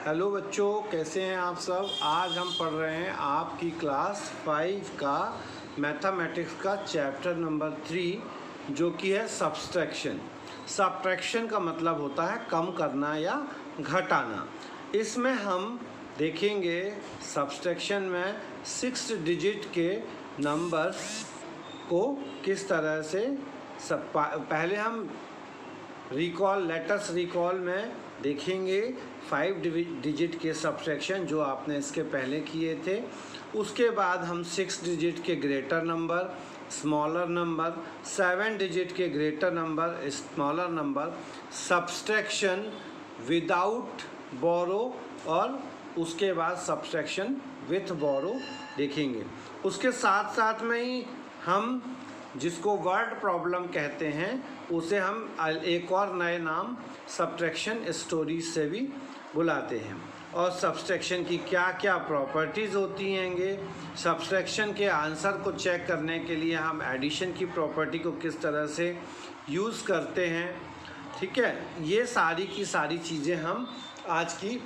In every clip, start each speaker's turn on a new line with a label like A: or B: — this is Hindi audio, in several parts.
A: हेलो बच्चों, कैसे हैं आप सब। आज हम पढ़ रहे हैं आपकी क्लास 5 का मैथमेटिक्स का चैप्टर नंबर 3 जो कि है सब्सट्रैक्शन। सब्ट्रैक्शन का मतलब होता है कम करना या घटाना। इसमें हम देखेंगे सब्सट्रैक्शन में 6 डिजिट के नंबर्स को किस तरह से पहले हम लेटर्स रिकॉल में देखेंगे 5 डिजिट के सब्ट्रैक्शन जो आपने इसके पहले किए थे। उसके बाद हम 6 डिजिट के greater number, smaller number, 7 digit के greater number, smaller number, subtraction without borrow और उसके बाद सब्ट्रैक्शन विथ बोरो देखेंगे। उसके साथ साथ में ही हम जिसको वर्ड प्रॉब्लम कहते हैं उसे हम एक और नए नाम सब्ट्रैक्शन स्टोरीज से भी बुलाते हैं। और सब्ट्रैक्शन की क्या क्या प्रॉपर्टीज़ होती हैंगे, सब्ट्रैक्शन के आंसर को चेक करने के लिए हम एडिशन की प्रॉपर्टी को किस तरह से यूज़ करते हैं। ठीक है, ये सारी की सारी चीज़ें हम आज की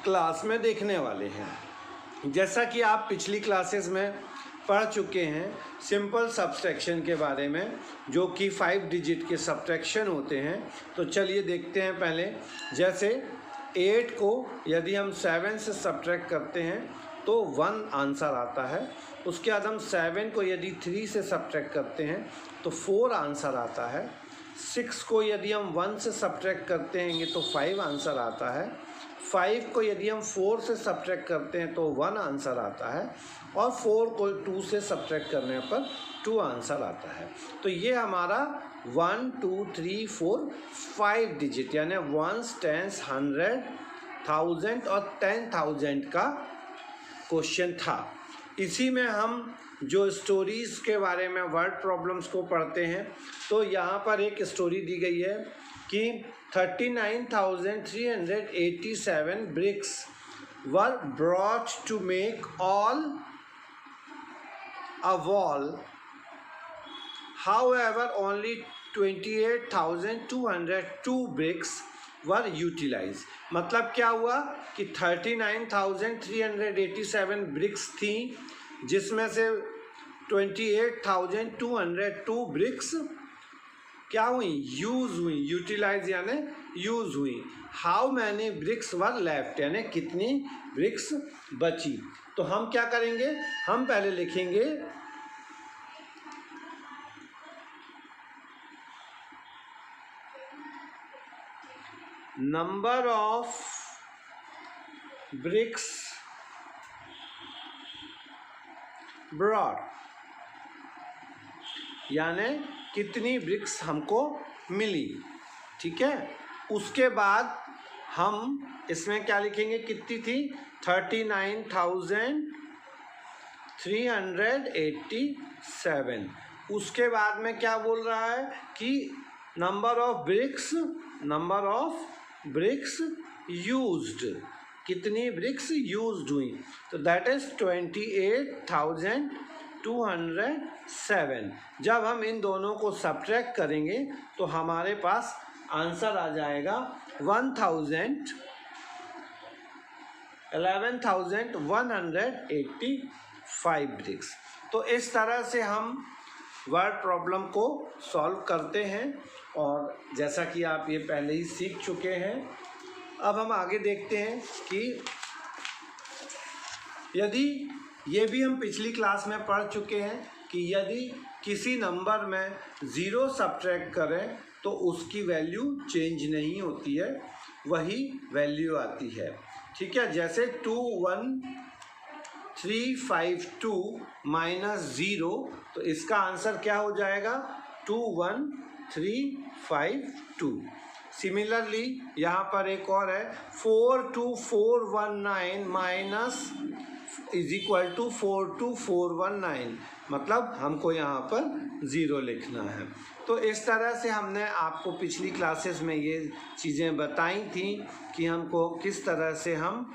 A: क्लास में देखने वाले हैं। जैसा कि आप पिछली क्लासेस में पढ़ चुके हैं सिंपल सब्ट्रैक्शन के बारे में जो कि 5 डिजिट के सब्ट्रैक्शन होते हैं। तो चलिए देखते हैं। पहले जैसे 8 को यदि हम 7 से सब्ट्रैक्ट करते हैं तो 1 आंसर आता है। उसके बाद हम 7 को यदि 3 से सब्ट्रैक्ट करते हैं तो 4 आंसर आता है। 6 को यदि हम 1 से सब्ट्रैक्ट करते हैं तो 5 आंसर आता है। 5 को यदि हम 4 से सब्ट्रैक्ट करते हैं तो 1 आंसर आता है। और 4 को 2 से सब्ट्रैक्ट करने पर 2 आंसर आता है। तो ये हमारा 1 2 3 4 5 डिजिट यानी 1s 10s 100 1000 और 10,000 का क्वेश्चन था। इसी में हम जो स्टोरीज़ के बारे में वर्ड प्रॉब्लम्स को पढ़ते हैं तो यहाँ पर एक स्टोरी दी गई है कि 39,387 bricks were brought to make all a wall. However, only 28,202 bricks were utilized. मतलब क्या हुआ कि 39,387 ब्रिक्स थी जिसमें से 28,202 ब्रिक्स क्या हुई, यूज़ हुई। यूटिलाइज यानी यूज़ हुई। How many bricks were left यानी कितनी ब्रिक्स बची। तो हम क्या करेंगे, हम पहले लिखेंगे नंबर ऑफ ब्रिक्स ब्रॉट यानी कितनी ब्रिक्स हमको मिली। ठीक है, उसके बाद हम इसमें क्या लिखेंगे, कितनी थी 39,387। उसके बाद में क्या बोल रहा है कि नंबर ऑफ ब्रिक्स यूज्ड, कितनी ब्रिक्स यूज्ड हुई। तो दैट इज 28,207। जब हम इन दोनों को सब्ट्रैक्ट करेंगे तो हमारे पास आंसर आ जाएगा 11,185 ब्रिक्स। तो इस तरह से हम वर्ड प्रॉब्लम को सॉल्व करते हैं और जैसा कि आप ये पहले ही सीख चुके हैं। अब हम आगे देखते हैं कि यदि ये भी हम पिछली क्लास में पढ़ चुके हैं कि यदि किसी नंबर में 0 सब्ट्रैक्ट करें तो उसकी वैल्यू चेंज नहीं होती है, वही वैल्यू आती है। ठीक है, जैसे 21352 माइनस 0 तो इसका आंसर क्या हो जाएगा 21352। सिमिलरली यहाँ पर एक और है 42419 माइनस इज इक्वल टू 42419, मतलब हमको यहाँ पर 0 लिखना है। तो इस तरह से हमने आपको पिछली क्लासेस में ये चीज़ें बताई थी कि हमको किस तरह से हम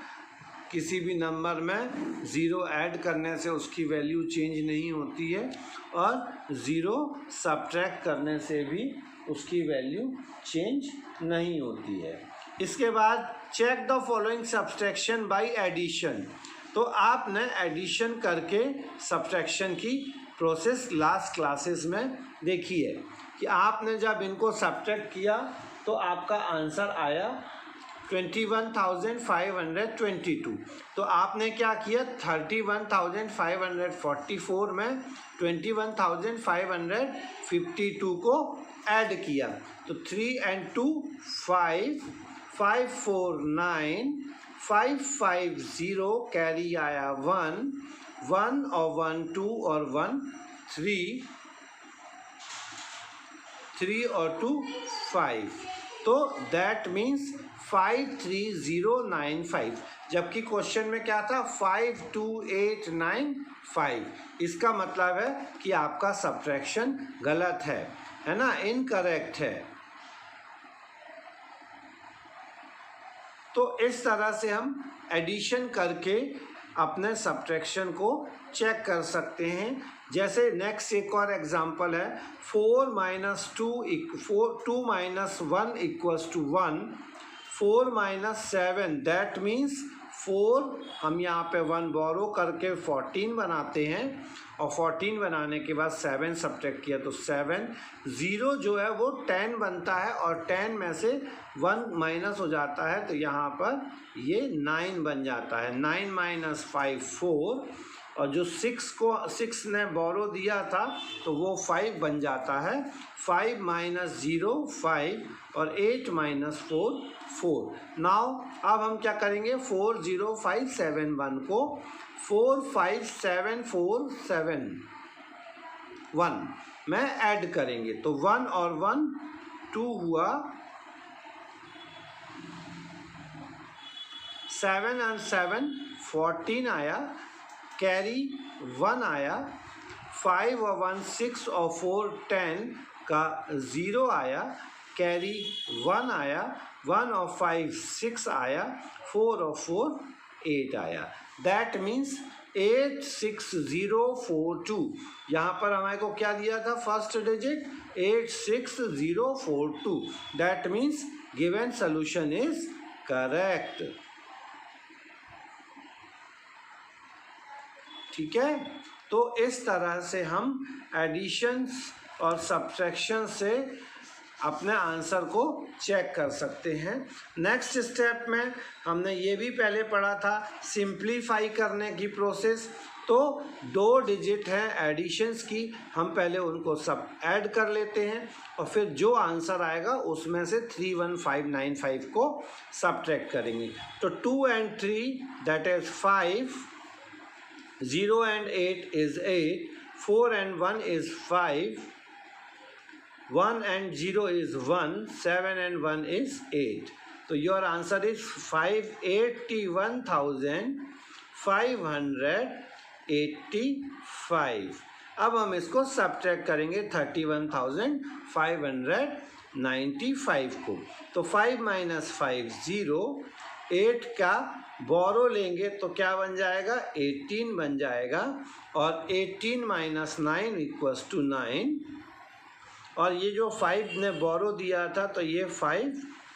A: किसी भी नंबर में 0 ऐड करने से उसकी वैल्यू चेंज नहीं होती है और 0 सब्ट्रैक्ट करने से भी उसकी वैल्यू चेंज नहीं होती है। इसके बाद check the following subtraction by addition. तो आपने एडिशन करके सब्सट्रैक्शन की प्रोसेस लास्ट क्लासेस में देखी है कि आपने जब इनको सब्ट्रैक्ट किया तो आपका आंसर आया 21,522। तो आपने क्या किया, 31,544 में 21,552 को ऐड किया। तो 3 and 2 5, 5 4 9, 550 कैरी आया 1, 1 और 1 2 और 1 3, 3 और 2 5। तो दैट मीन्स 53095, जबकि क्वेश्चन में क्या था 52895। इसका मतलब है कि आपका सब्ट्रैक्शन गलत है ना, इनकरेक्ट है। तो इस तरह से हम एडिशन करके अपने सब्ट्रैक्शन को चेक कर सकते हैं। जैसे नेक्स्ट एक और एग्जांपल है, 4 - 2 2 - 1 = 1, 4 - 7 दैट मीन्स 4, हम यहाँ पे 1 बोरो करके 14 बनाते हैं और 14 बनाने के बाद 7 सब्ट्रैक्ट किया तो 7, 0 जो है वो 10 बनता है और 10 में से 1 माइनस हो जाता है तो यहाँ पर ये 9 बन जाता है। 9 - 5 4, और जो 6 ने बोरो दिया था तो वो 5 बन जाता है। 5 - 0 5 और 8 - 4 4। नाउ अब हम क्या करेंगे, 40571 को 45747 में ऐड करेंगे तो 1 और 1 2 हुआ, 7 और 7 14 आया, कैरी 1 आया, 5 और 1 6 और 4 10 का 0 आया, कैरी 1 आया, 1 और 5 6 आया, 4 और 4 8 आया। That means 86042। यहाँ पर हमारे को क्या दिया था, first digit 86042। That means given solution is correct. ठीक है, तो इस तरह से हम एडिशंस और सब्ट्रैक्शन से अपने आंसर को चेक कर सकते हैं। नेक्स्ट स्टेप में हमने ये भी पहले पढ़ा था सिंप्लीफाई करने की प्रोसेस। तो 2 डिजिट हैं एडिशंस की, हम पहले उनको सब ऐड कर लेते हैं और फिर जो आंसर आएगा उसमें से 31595 को सब्ट्रैक्ट करेंगे। तो 2 and 3 that is 5, 0 and 8 is 8, 4 and 1 is 5, 1 and 0 is 1, 7 and 1 is 8. So your answer is 581,585। अब हम इसको सब्ट्रैक्ट करेंगे 31,595 को। तो 5 - 5 0, 8 का बोरो लेंगे तो क्या बन जाएगा, 18 बन जाएगा, और 18 - 9 = 9, और ये जो 5 ने बोरो दिया था तो ये 5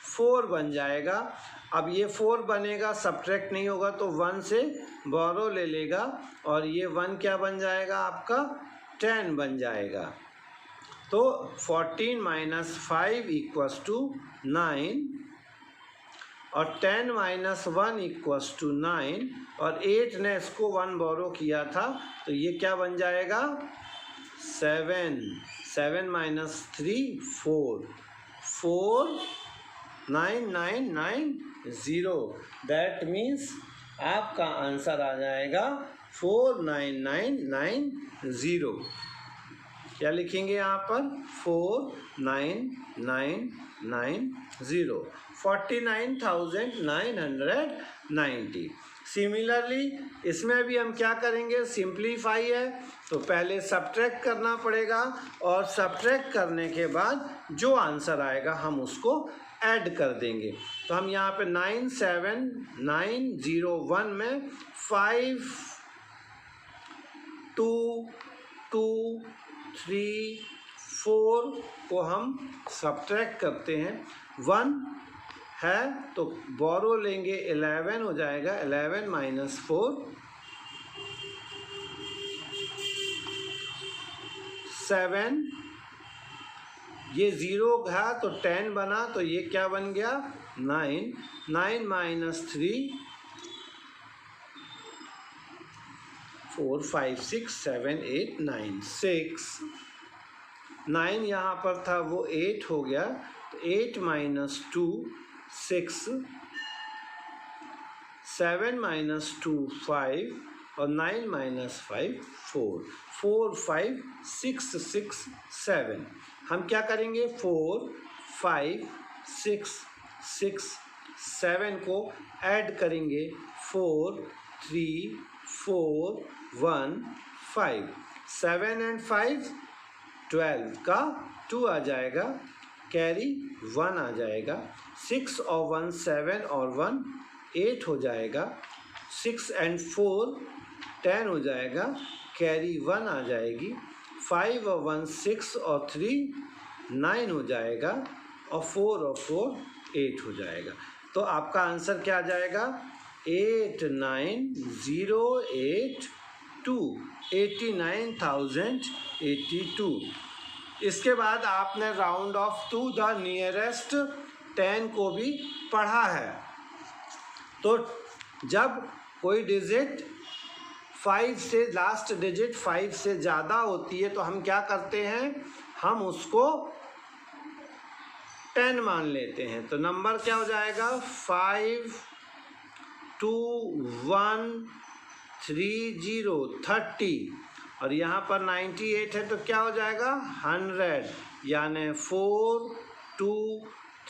A: 4 बन जाएगा। अब ये 4 बनेगा, सब्ट्रैक्ट नहीं होगा तो 1 से बोरो ले लेगा और ये 1 क्या बन जाएगा आपका, 10 बन जाएगा। तो 14 - 5 = 9, और 10 - 1 = 9, और 8 ने इसको 1 बोरो किया था तो ये क्या बन जाएगा, 7, 7 - 3 4, 4 9 9 9 0। दैट मीन्स आपका आंसर आ जाएगा 49990। क्या लिखेंगे यहाँ पर, 49990, 49,990। सिमिलरली इसमें भी हम क्या करेंगे, सिंप्लीफाई है तो पहले सब्ट्रैक्ट करना पड़ेगा और सब्ट्रैक्ट करने के बाद जो आंसर आएगा हम उसको ऐड कर देंगे। तो हम यहाँ पे 97901 में 5 2 2 3 4 को हम सब्ट्रैक्ट करते हैं। 1 है तो बोरो लेंगे 11 हो जाएगा, 11 माइनस 4 7, ये 0 था तो 10 बना तो ये क्या बन गया 9, 9 माइनस 3 4 5 6 7 8 9 6, 9 यहाँ पर था वो 8 हो गया तो 8 माइनस 2 6, 7 माइनस 2 5 और 9 माइनस 5 4, 4 5 6 6 7। हम क्या करेंगे 4 5 6 6 7 को ऐड करेंगे 4 3 4 1 5, 7 एंड 5 12 का 2 आ जाएगा, कैरी 1 आ जाएगा, 6 और 1 7 और 1 8 हो जाएगा, 6 एंड 4 10 हो जाएगा, कैरी 1 आ जाएगी, 5 और 1 6 और 3 9 हो जाएगा और 4 और 4 8 हो जाएगा। तो आपका आंसर क्या आ जाएगा 8 9 0 8 2, 89,082। इसके बाद आपने round off to the nearest 10 को भी पढ़ा है। तो जब कोई डिजिट 5 से लास्ट डिजिट 5 से ज़्यादा होती है तो हम क्या करते हैं, हम उसको 10 मान लेते हैं। तो नंबर क्या हो जाएगा 5 2 1 3 0 30 और यहाँ पर 98 है तो क्या हो जाएगा 100, यानी 4 2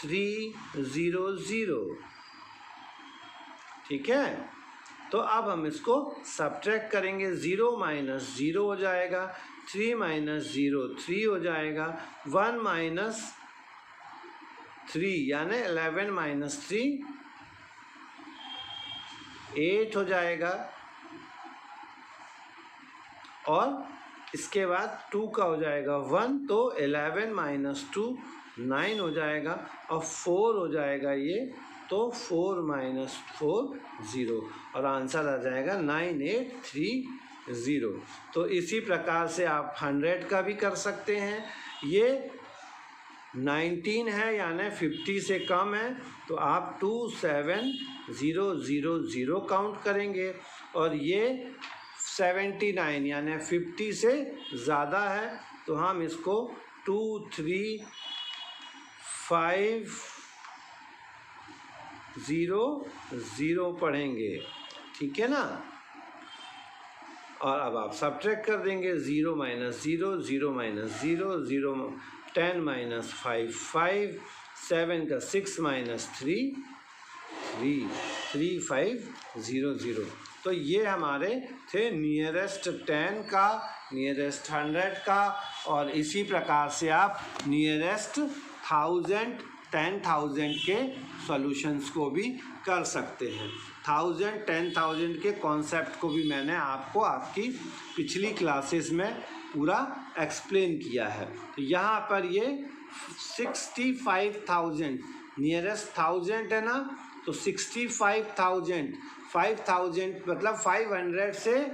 A: 3 0 0। ठीक है, तो अब हम इसको सब्ट्रैक्ट करेंगे, 0 माइनस 0 हो जाएगा, 3 माइनस 0 3 हो जाएगा, 1 माइनस 3 यानी 11 माइनस 3 8 हो जाएगा और इसके बाद 2 का हो जाएगा 1 तो 11 माइनस 2 9 हो जाएगा और 4 हो जाएगा ये तो 4 माइनस 4 0 और आंसर आ जाएगा 9830। तो इसी प्रकार से आप 100 का भी कर सकते हैं। ये 19 है यानी 50 से कम है तो आप 27000 काउंट करेंगे और ये 79 यानी 50 से ज़्यादा है तो हम इसको 2 3 5 0 0 पढ़ेंगे। ठीक है ना, और अब आप सब्ट्रैक्ट कर देंगे, 0 माइनस 0 0 माइनस 0 0 10 माइनस 5 5 7 का 6 माइनस 3 3 3 5 0 0। तो ये हमारे थे नियरेस्ट 10 का, नियरेस्ट 100 का और इसी प्रकार से आप नियरेस्ट 1000 10,000 के सॉल्यूशंस को भी कर सकते हैं। 1000 10,000 के कॉन्सेप्ट को भी मैंने आपको आपकी पिछली क्लासेस में पूरा एक्सप्लेन किया है। तो यहाँ पर ये 65,000 नियरेस्ट 1000 है ना, तो 65,000 5000 मतलब 500 से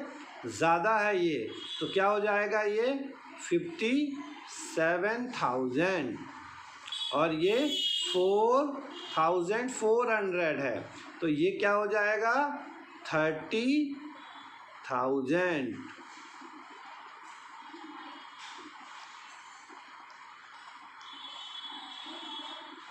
A: ज़्यादा है ये तो क्या हो जाएगा ये 57,000 और ये 4,400 है तो ये क्या हो जाएगा 30,000।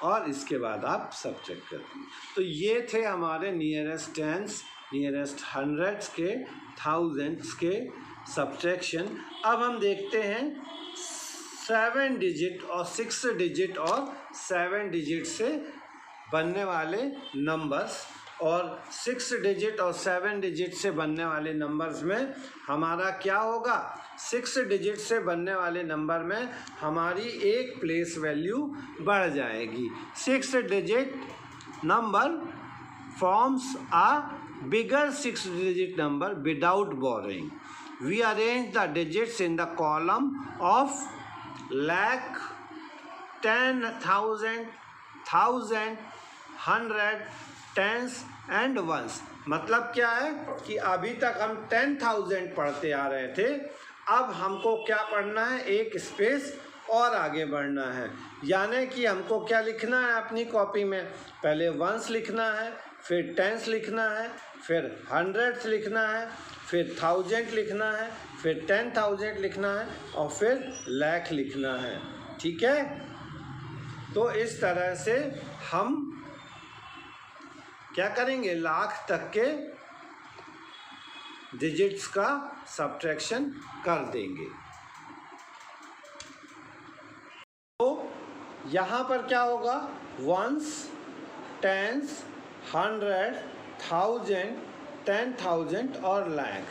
A: और इसके बाद आप सब्ट्रैक्ट करेंगे। तो ये थे हमारे नियरेस्ट टेंस, नियरेस्ट हंड्रेड्स के, थाउजेंड्स के सब्ट्रैक्शन। अब हम देखते हैं 7 डिजिट और 6 डिजिट और 7 डिजिट से बनने वाले नंबर्स और 6 डिजिट और 7 डिजिट से बनने वाले नंबर्स में हमारा क्या होगा, 6 डिजिट से बनने वाले नंबर में हमारी एक प्लेस वैल्यू बढ़ जाएगी। 6 digit number forms a bigger 6 digit number without borrowing. We arrange the digits in the column of lakh, 10,000, 1,000, 100, tens and ones. मतलब क्या है कि अभी तक हम 10,000 पढ़ते आ रहे थे, अब हमको क्या पढ़ना है, एक स्पेस और आगे बढ़ना है। यानी कि हमको क्या लिखना है अपनी कॉपी में, पहले वंस लिखना है, फिर टेंस लिखना है, फिर हंड्रेड्स लिखना है, फिर थाउजेंड लिखना है, फिर 10,000 लिखना है और फिर लाख लिखना है। ठीक है, तो इस तरह से हम क्या करेंगे, लाख तक के डिजिट्स का सब्ट्रैक्शन कर देंगे। तो यहाँ पर क्या होगा, वंस, टेंस, 100, 1000, 10,000 और लाख।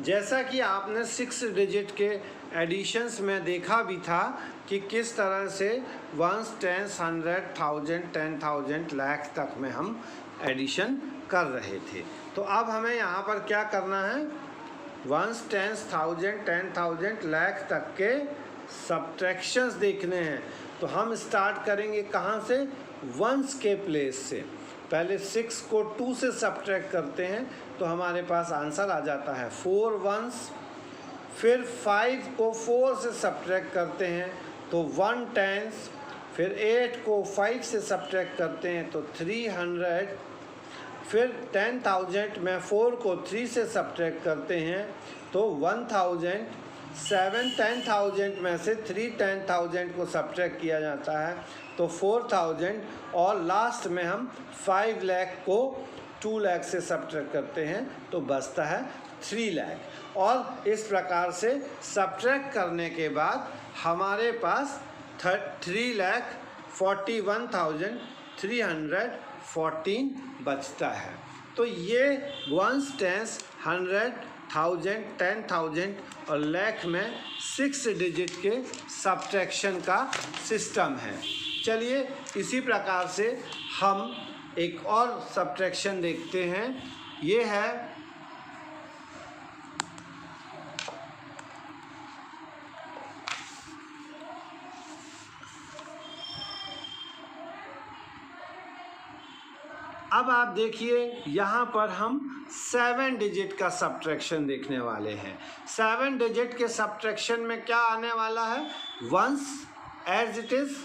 A: जैसा कि आपने 6 डिजिट के एडिशंस में देखा भी था कि किस तरह से वंस, टेंस, 100, 1000, 10,000, लाख तक में हम एडिशन कर रहे थे। तो अब हमें यहाँ पर क्या करना है, वंस, टेंस, 1000, 10,000, लाख तक के सब्ट्रैक्शंस देखने हैं। तो हम स्टार्ट करेंगे कहाँ से, वंस के प्लेस से। पहले 6 को 2 से सब्ट्रैक्ट करते हैं तो हमारे पास आंसर आ जाता है 4 वंस। फिर 5 को 4 से सब्ट्रैक्ट करते हैं तो 1 टेंस। फिर 8 को 5 से सब्ट्रैक्ट करते हैं तो 300। फिर 10,000 में 4 को 3 से सब्ट्रैक्ट करते हैं तो 1000। 7 10,000 में से 3 10,000 को सब्ट्रैक्ट किया जाता है तो 4,000। और लास्ट में हम 5 लाख को 2 लाख से सब्ट्रैक्ट करते हैं तो बचता है 3 लाख। और इस प्रकार से सब्ट्रैक्ट करने के बाद हमारे पास 3,41,314 बचता है। तो ये वंस, टेंस, 100, 1000, 10,000 और लाख में 6 डिजिट के सब्ट्रैक्शन का सिस्टम है। चलिए इसी प्रकार से हम एक और सब्ट्रैक्शन देखते हैं। ये है अब आप देखिए यहाँ पर हम 7 डिजिट का सब्ट्रैक्शन देखने वाले हैं। 7 डिजिट के सब्ट्रैक्शन में क्या आने वाला है, ones as it is,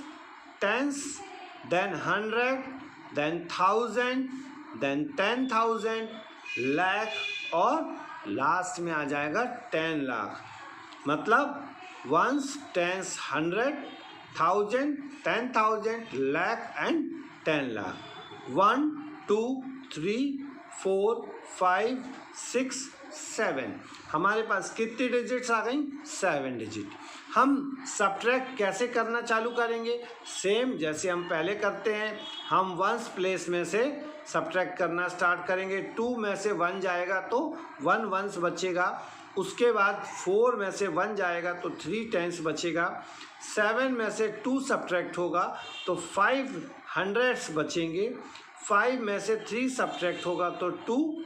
A: tens, then 100, then 1000, then 10,000, lakh और लास्ट में आ जाएगा 10 लाख। मतलब ones, tens, 100, 1000, 10,000, lakh and 10 lakh. 1 2 3 4 5 6 7 हमारे पास कितनी डिजिट्स आ गई, 7 डिजिट। हम सब्ट्रैक्ट कैसे करना चालू करेंगे, सेम जैसे हम पहले करते हैं। हम वंस प्लेस में से सब्ट्रैक्ट करना स्टार्ट करेंगे। 2 में से 1 जाएगा तो 1 वंस बचेगा। उसके बाद 4 में से 1 जाएगा तो 3 टेंस बचेगा। 7 में से 2 सब्ट्रैक्ट होगा तो 5 हंड्रेड्स बचेंगे। 5 में से 3 सब्ट्रैक्ट होगा तो 2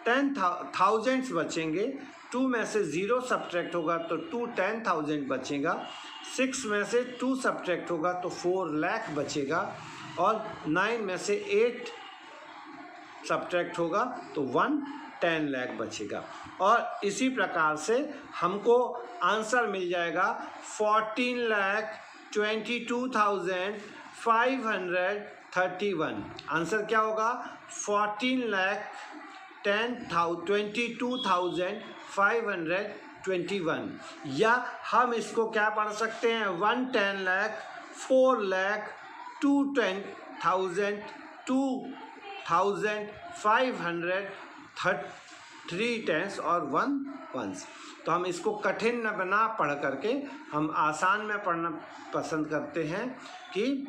A: 10,000 बचेंगे। 2 में से 0 सब्ट्रैक्ट होगा तो 2 10,000 बचेगा। 6 में से 2 सब्ट्रैक्ट होगा तो 4 लाख बचेगा। और 9 में से 8 सब्ट्रैक्ट होगा तो 1 10 लाख बचेगा। और इसी प्रकार से हमको आंसर मिल जाएगा 14,22,531। आंसर क्या होगा, 14,22,521। या हम इसको क्या पढ़ सकते हैं, 110 लाख, 4 लाख, 210,000, 2,500, 3 टेंस और 1 वंस। तो हम इसको कठिन न बना पढ़ करके हम आसान में पढ़ना पसंद करते हैं कि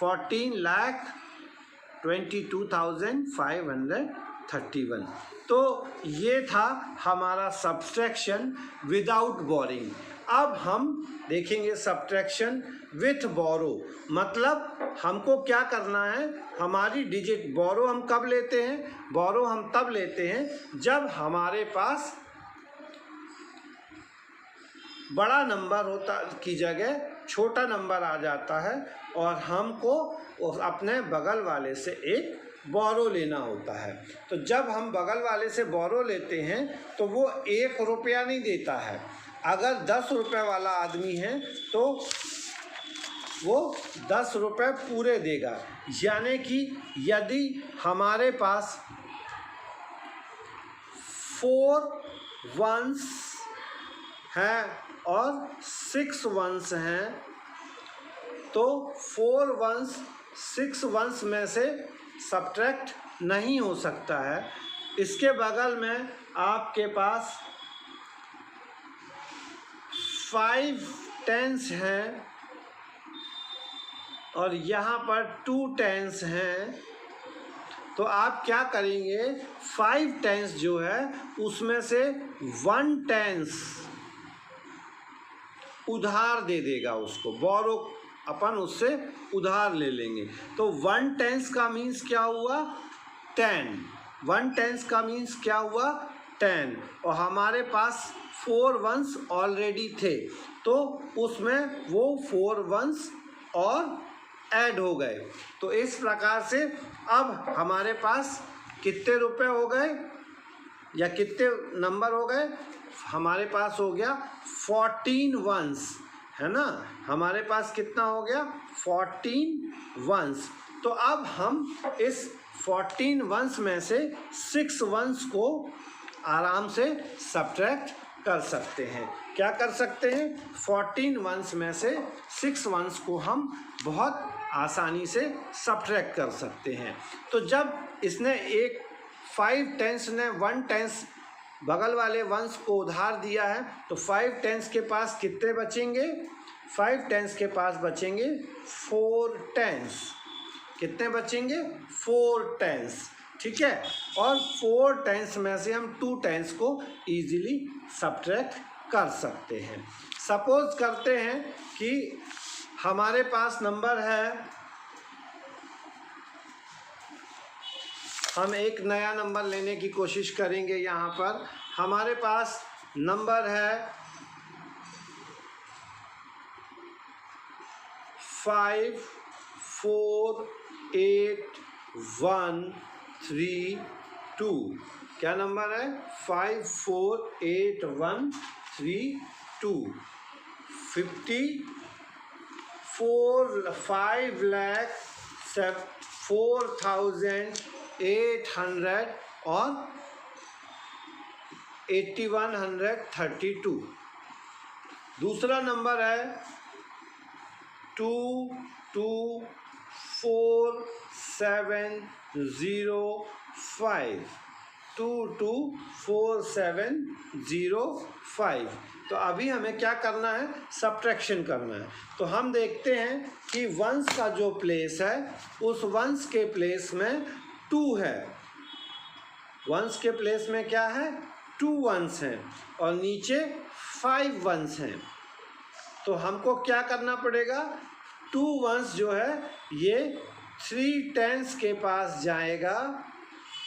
A: 14,22,531। तो ये था हमारा सब्ट्रैक्शन विदाउट बोरिंग। अब हम देखेंगे सब्ट्रैक्शन विथ बोरो। मतलब हमको क्या करना है, हमारी डिजिट बोरो हम कब लेते हैं, बोरो हम तब लेते हैं जब हमारे पास बड़ा नंबर होता की जगह छोटा नंबर आ जाता है और हमको अपने बगल वाले से एक बोरो लेना होता है। तो जब हम बगल वाले से बोरो लेते हैं तो वो 1 रुपया नहीं देता है। अगर 10 रुपये वाला आदमी है तो वो 10 रुपये पूरे देगा। यानी कि यदि हमारे पास 4 वंस हैं और 6 वंस हैं तो 4 वंस 6 वंस में से सब्ट्रैक्ट नहीं हो सकता है। इसके बगल में आपके पास 5 टेंस हैं और यहाँ पर 2 टेंस हैं। तो आप क्या करेंगे, 5 टेंस जो है उसमें से 1 टेंस उधार दे देगा उसको, बोरो अपन उससे उधार ले लेंगे। तो 1 टेंस का मीन्स क्या हुआ, 10। 1 टेंस का मीन्स क्या हुआ, 10। और हमारे पास 4 वंस ऑलरेडी थे तो उसमें वो 4 वंस और ऐड हो गए। तो इस प्रकार से अब हमारे पास कितने रुपए हो गए या कितने नंबर हो गए, हमारे पास हो गया 14 वंस, है ना। हमारे पास कितना हो गया, 14 वंस। तो अब हम इस 14 वंस में से 6 वंस को आराम से सब्ट्रैक्ट कर सकते हैं। क्या कर सकते हैं, 14 वंस में से 6 वंस को हम बहुत आसानी से सब्ट्रैक्ट कर सकते हैं। तो जब इसने 5 टेंस ने 1 टेंस बगल वाले वंस को उधार दिया है तो 5 टेंस के पास कितने बचेंगे, 5 टेंस के पास बचेंगे 4 टेंस। कितने बचेंगे, 4 टेंस, ठीक है। और 4 टेंस में से हम 2 टेंस को इजीली सब्ट्रैक्ट कर सकते हैं। सपोज करते हैं कि हमारे पास नंबर है, हम एक नया नंबर लेने की कोशिश करेंगे। यहाँ पर हमारे पास नंबर है 5 4 8 1 3 2। क्या नंबर है, 5 4 8 1 3 2। 5,04,800 और 8132। दूसरा नंबर है 224705, 224705। तो अभी हमें क्या करना है, सब्ट्रैक्शन करना है। तो हम देखते हैं कि वंस का जो प्लेस है उस वंस के प्लेस में 2 है। वंस के प्लेस में क्या है, 2 वंस हैं और नीचे 5 वंस हैं। तो हमको क्या करना पड़ेगा, 2 वंस जो है ये 3 टेंस के पास जाएगा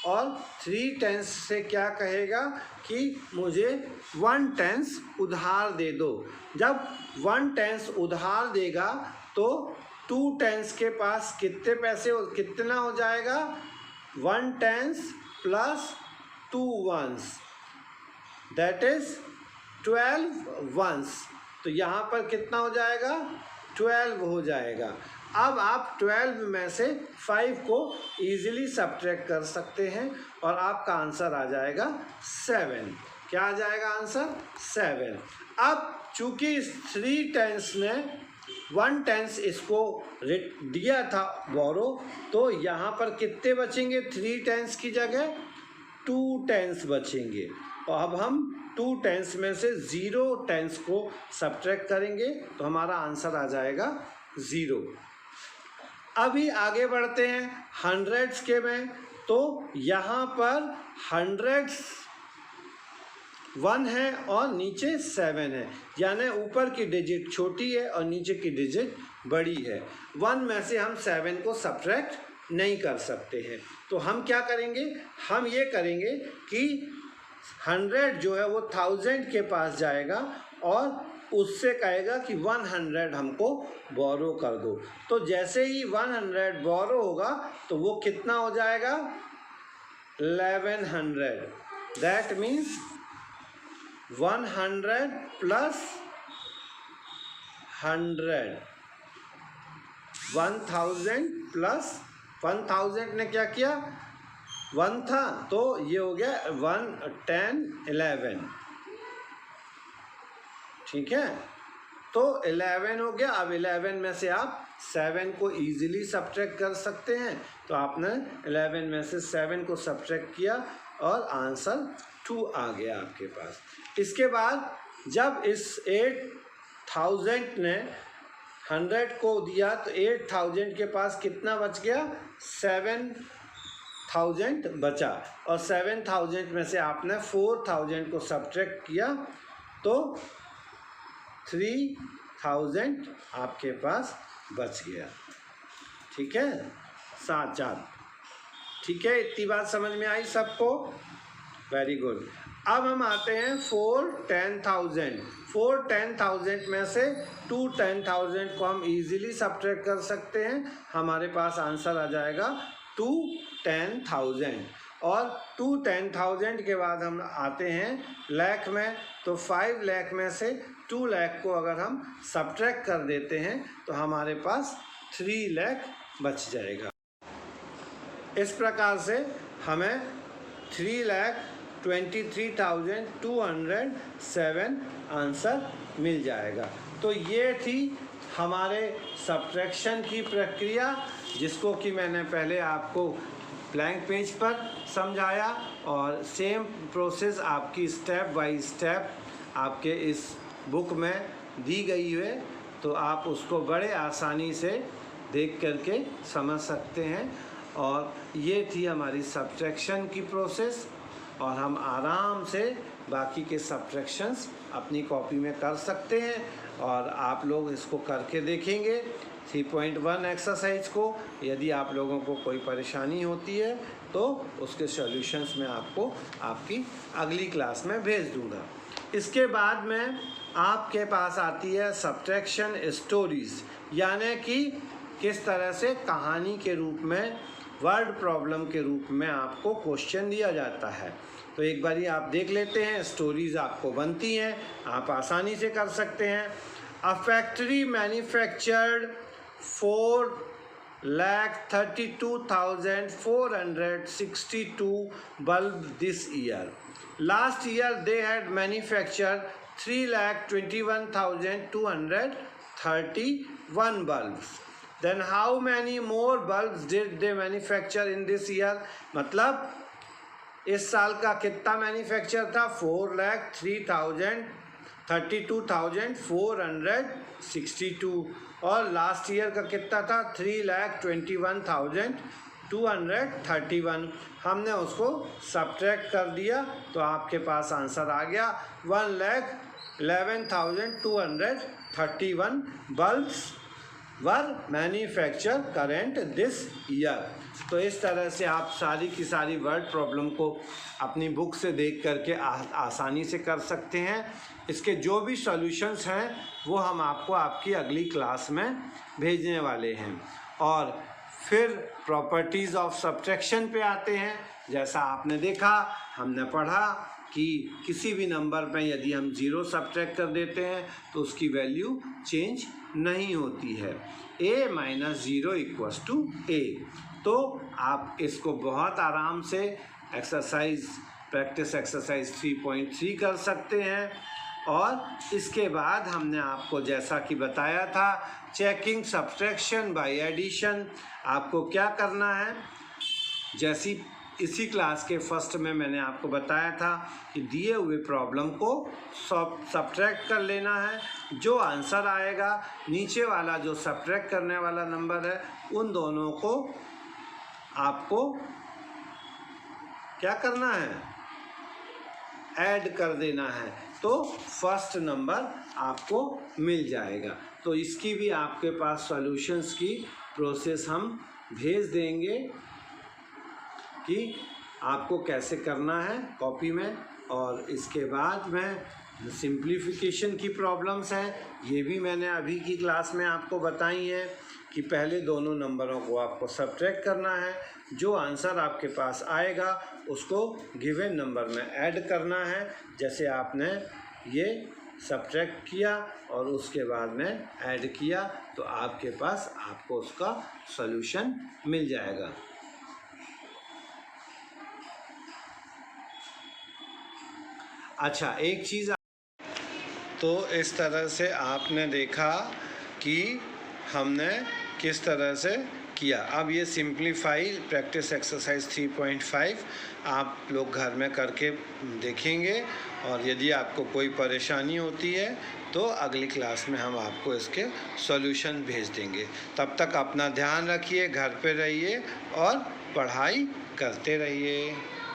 A: और 3 टेंस से क्या कहेगा कि मुझे 1 टेंस उधार दे दो। जब 1 टेंस उधार देगा तो 2 टेंस के पास कितने पैसे, कितना हो जाएगा, 1 tens plus 2 ones, that is 12 ones. तो यहाँ पर कितना हो जाएगा, 12 हो जाएगा। अब आप 12 में से 5 को इजीली सब्ट्रैक्ट कर सकते हैं और आपका आंसर आ जाएगा 7। क्या आ जाएगा आंसर, 7। अब चूंकि 3 टेंस ने 1 टेंस इसको दिया था बोरो, तो यहाँ पर कितने बचेंगे, 3 टेंस की जगह 2 टेंस बचेंगे। और अब हम 2 टेंस में से 0 टेंस को सब्ट्रैक्ट करेंगे तो हमारा आंसर आ जाएगा 0। अभी आगे बढ़ते हैं हंड्रेड्स के में। तो यहाँ पर हंड्रेड्स 1 है और नीचे 7 है, यानी ऊपर की डिजिट छोटी है और नीचे की डिजिट बड़ी है। 1 में से हम 7 को सब्ट्रैक्ट नहीं कर सकते हैं। तो हम क्या करेंगे, हम ये करेंगे कि 100 जो है वो 1000 के पास जाएगा और उससे कहेगा कि 100 हमको बोरो कर दो। तो जैसे ही 100 बोरो होगा तो वो कितना हो जाएगा 1100। दैट मीन्स 100 प्लस 100, 1000 प्लस 1000 ने क्या किया 1 था तो ये हो गया 1 10 11, ठीक है। तो 11 हो गया। अब 11 में से आप 7 को इजीली सब्ट्रैक्ट कर सकते हैं। तो आपने 11 में से 7 को सब्ट्रैक्ट किया और आंसर 2 आ गया आपके पास। इसके बाद जब इस 8000 ने 100 को दिया तो 8000 के पास कितना बच गया 7000 बचा, और 7000 में से आपने 4000 को सब्ट्रैक्ट किया तो 3000 आपके पास बच गया, ठीक है। 7 ठीक है, इतनी बात समझ में आई सबको? Very good. अब हम आते हैं 4 10,000। 4 10,000 में से 2 10,000 को हम इजीली सब्ट्रैक्ट कर सकते हैं। हमारे पास आंसर आ जाएगा 2 10,000। और 2 10,000 के बाद हम आते हैं लाख में। तो 5 लाख में से 2 लाख को अगर हम सब्ट्रैक्ट कर देते हैं तो हमारे पास 3 लाख बच जाएगा। इस प्रकार से हमें 3,23,207 आंसर मिल जाएगा। तो ये थी हमारे सब्ट्रैक्शन की प्रक्रिया, जिसको कि मैंने पहले आपको ब्लैंक पेज पर समझाया, और सेम प्रोसेस आपकी स्टेप बाय स्टेप आपके इस बुक में दी गई है। तो आप उसको बड़े आसानी से देख करके समझ सकते हैं। और ये थी हमारी सब्ट्रैक्शन की प्रोसेस, और हम आराम से बाकी के सब्ट्रैक्शंस अपनी कॉपी में कर सकते हैं। और आप लोग इसको करके देखेंगे 3.1 एक्सरसाइज को। यदि आप लोगों को कोई परेशानी होती है तो उसके सॉल्यूशंस मैं आपको आपकी अगली क्लास में भेज दूंगा। इसके बाद में आपके पास आती है सब्ट्रैक्शन स्टोरीज, यानी कि किस तरह से कहानी के रूप में, वर्ड प्रॉब्लम के रूप में आपको क्वेश्चन दिया जाता है। तो एक बारी आप देख लेते हैं, स्टोरीज आपको बनती हैं, आप आसानी से कर सकते हैं। A factory manufactured 4,32,462 bulbs this year. Last year they had manufactured 3,21,231 bulbs. Then how many more bulbs did they manufacture in this year? मतलब इस साल का कितना मैन्युफैक्चर था 4,32,462, और लास्ट ईयर का कितना था 3,21,231। हमने उसको सब्ट्रैक्ट कर दिया तो आपके पास आंसर आ गया 1,11,231 bulbs were manufacture current this year. तो इस तरह से आप सारी की सारी वर्ड प्रॉब्लम को अपनी बुक से देख करके आसानी से कर सकते हैं। इसके जो भी सॉल्यूशंस हैं वो हम आपको आपकी अगली क्लास में भेजने वाले हैं। और फिर प्रॉपर्टीज़ ऑफ सब्ट्रैक्शन पे आते हैं। जैसा आपने देखा, हमने पढ़ा कि किसी भी नंबर में यदि हम 0 सब्ट्रैक्ट कर देते हैं तो उसकी वैल्यू चेंज नहीं होती है। a - 0 = a। तो आप इसको बहुत आराम से प्रैक्टिस एक्सरसाइज 3.3 कर सकते हैं। और इसके बाद हमने आपको जैसा कि बताया था, चेकिंग सब्ट्रैक्शन बाय एडिशन। आपको क्या करना है, जैसी इसी क्लास के फर्स्ट में मैंने आपको बताया था कि दिए हुए प्रॉब्लम को सब्ट्रैक्ट कर लेना है। जो आंसर आएगा, नीचे वाला जो सब्ट्रैक्ट करने वाला नंबर है, उन दोनों को आपको क्या करना है, ऐड कर देना है। तो फर्स्ट नंबर आपको मिल जाएगा। तो इसकी भी आपके पास सॉल्यूशंस की प्रोसेस हम भेज देंगे कि आपको कैसे करना है कॉपी में। और इसके बाद में सिंप्लीफिकेशन की प्रॉब्लम्स हैं, ये भी मैंने अभी की क्लास में आपको बताई हैं कि पहले दोनों नंबरों को आपको सब्ट्रैक्ट करना है, जो आंसर आपके पास आएगा उसको गिवन नंबर में ऐड करना है। जैसे आपने ये सब्ट्रैक्ट किया और उसके बाद में ऐड किया तो आपके पास आपको उसका सॉल्यूशन मिल जाएगा। अच्छा, एक चीज़, तो इस तरह से आपने देखा कि हमने किस तरह से किया। अब ये सिंप्लीफाई प्रैक्टिस एक्सरसाइज 3.5 आप लोग घर में करके देखेंगे, और यदि आपको कोई परेशानी होती है तो अगली क्लास में हम आपको इसके सॉल्यूशन भेज देंगे। तब तक अपना ध्यान रखिए, घर पे रहिए और पढ़ाई करते रहिए।